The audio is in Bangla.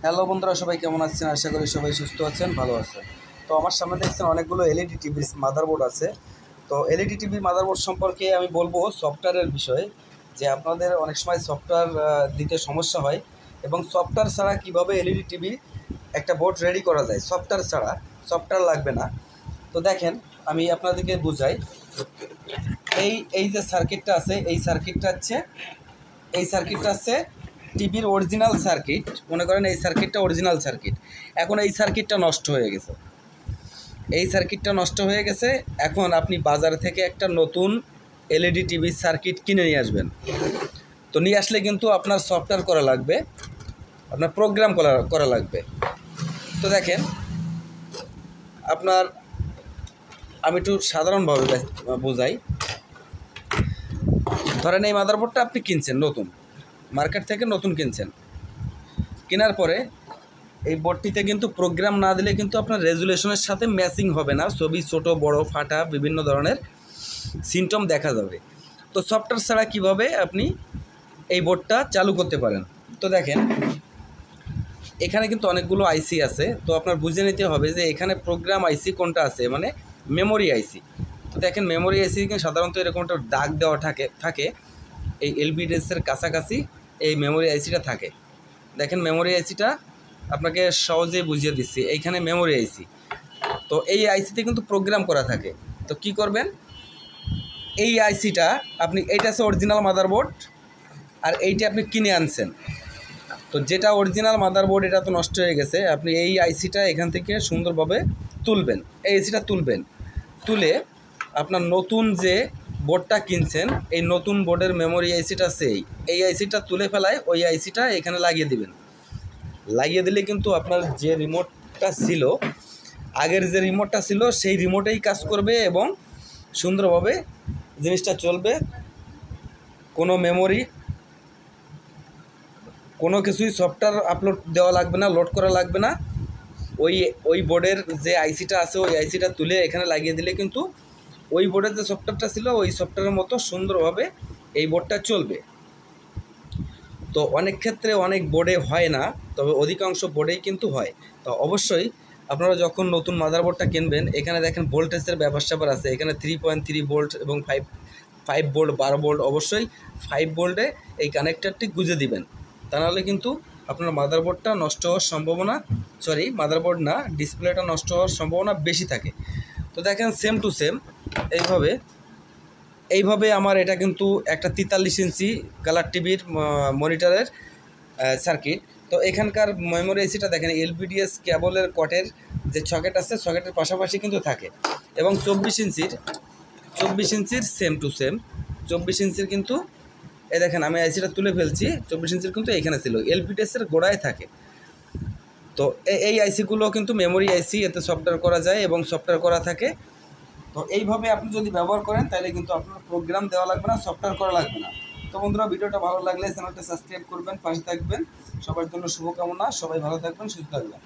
হ্যালো বন্ধুরা, সবাই কেমন আছেন? আশা করি সবাই সুস্থ আছেন, ভালো আছেন। তো আমার সামনে দেখছেন অনেকগুলো এলইডি টিভির মাদারবোর্ড আছে। তো এলইডি টিভির মাদারবোর্ড সম্পর্কে আমি বলবো সফটওয়্যারের বিষয়ে, যে আপনাদের অনেক সময় সফটওয়্যার দিতে সমস্যা হয় এবং সফটওয়্যার ছাড়া কীভাবে এলইডি টিভি একটা বোর্ড রেডি করা যায়। সফটওয়্যার ছাড়া, সফটওয়্যার লাগবে না। তো দেখেন, আমি আপনাদেরকে বুঝাই। এই যে সার্কিটটা আছে, এই সার্কিটটা হচ্ছে টিভির অরিজিনাল সার্কিট। মনে করেন এই সার্কিটটা অরিজিনাল সার্কিট। এখন এই সার্কিটটা নষ্ট হয়ে গেছে। এখন আপনি বাজার থেকে একটা নতুন এলইডি টিভির সার্কিট কিনে নিয়ে আসবেন। তো নিয়ে আসলে কিন্তু আপনার সফটওয়্যার করা লাগবে, আপনার প্রোগ্রাম করা লাগবে। তো দেখেন, আমি একটু সাধারণভাবে বোঝাই। ধরেন এই মাদারবোর্ডটা আপনি কিনছেন, নতুন মার্কেট থেকে নতুন কিনছেন। কেনার পরে এই বোর্ডটিতে কিন্তু প্রোগ্রাম না দিলে কিন্তু আপনার রেজুলেশনের সাথে ম্যাচিং হবে না। ছবি ছোট বড়, ফাটা, বিভিন্ন ধরনের সিমটম দেখা যাবে। তো সফটওয়্যার ছাড়া কীভাবে আপনি এই বোর্ডটা চালু করতে পারেন? তো দেখেন, এখানে কিন্তু অনেকগুলো আইসি আছে। তো আপনার বুঝে নিতে হবে যে এখানে প্রোগ্রাম আইসি কোনটা আছে, মানে মেমোরি আইসি। তো দেখেন, মেমোরি আইসি কিন্তু সাধারণত এরকম একটা দাগ দেওয়া থাকে এই এলবিডিএসের কাছাকাছি এই মেমোরি আইসিটা থাকে। দেখেন, মেমোরি আইসিটা আপনাকে সহজেই বুঝিয়ে দিচ্ছি। এইখানে মেমোরি আইসি, তো এই আইসিতে কিন্তু প্রোগ্রাম করা থাকে। তো কি করবেন, এই আইসিটা আপনি, এইটা আছে অরিজিনাল মাদারবোর্ড, আর এইটা আপনি কিনে আনছেন। তো যেটা অরিজিনাল মাদারবোর্ড, এটা তো নষ্ট হয়ে গেছে। আপনি এই আইসিটা এখান থেকে সুন্দরভাবে তুলবেন, এই আইসিটা তুলে আপনার নতুন যে বোর্ডটা কিনছেন, এই নতুন বোর্ডের মেমোরি আইসিটা এই আইসিটা তুলে ফেলায় ওই আইসিটা এখানে লাগিয়ে দিবেন। লাগিয়ে দিলে কিন্তু আপনার যে রিমোটটা ছিল, আগের যে রিমোটটা ছিল, সেই রিমোটেই কাজ করবে এবং সুন্দরভাবে জিনিসটা চলবে। কোনো মেমোরি, কোনো কিছুই সফটওয়্যার আপলোড দেওয়া লাগবে না, লোড করা লাগবে না। ওই বোর্ডের যে আইসিটা আছে, ওই আইসিটা তুলে এখানে লাগিয়ে দিলে কিন্তু ওই বোর্ডের যে সফটওয়্যারটা ছিল, ওই সফটওয়্যারের মতো সুন্দরভাবে এই বোর্ডটা চলবে। তো অনেক ক্ষেত্রে অনেক বোর্ডে হয় না, তবে অধিকাংশ বোর্ডেই কিন্তু হয়। তো অবশ্যই আপনারা যখন নতুন মাদারবোর্ডটা কিনবেন, এখানে দেখেন ভোল্টেজের ব্যাপার আছে। এখানে 3.3 ভোল্ট এবং 5 ভোল্ট, 12 ভোল্ট। অবশ্যই 5 ভোল্টে এই কানেক্টরটি গুঁজে দিবেন, তা নাহলে কিন্তু আপনার মাদারবোর্ডটা নষ্ট হওয়ার সম্ভাবনা, মাদারবোর্ড না, ডিসপ্লেটা নষ্ট হওয়ার সম্ভাবনা বেশি থাকে। তো দেখেন, সেম টু সেম এইভাবে আমার এটা কিন্তু একটা 43 ইঞ্চি কালার টিভির মনিটরের সার্কিট। তো এখানকার মেমোরি আইসিটা দেখেন, এলবিডিএস কেবলের কটের যে সকেট আছে, সকেটের পাশাপাশি কিন্তু থাকে। এবং 24 ইঞ্চির সেম টু সেম 24 ইঞ্চির কিন্তু দেখেন, আমি আইসিটা তুলে ফেলছি। 24 ইঞ্চির কিন্তু এখানে ছিল, এলবিডিএসের গোড়ায় থাকে। তো এই আইসিগুলো কিন্তু মেমোরি আইসি, এতে সফটওয়্যার করা যায় এবং সফটওয়্যার করা থাকে। তো এইভাবে আপনি যদি ব্যবহার করেন, তাহলে কিন্তু আপনার প্রোগ্রাম দেওয়া লাগবে না, সফটওয়্যার করা লাগবে না। তো বন্ধুরা, ভিডিওটা ভালো লাগলে চ্যানেলটা সাবস্ক্রাইব করবেন, পাশে থাকবেন। সবার জন্য শুভকামনা, সবাই ভালো থাকবেন, সুস্থ থাকবেন।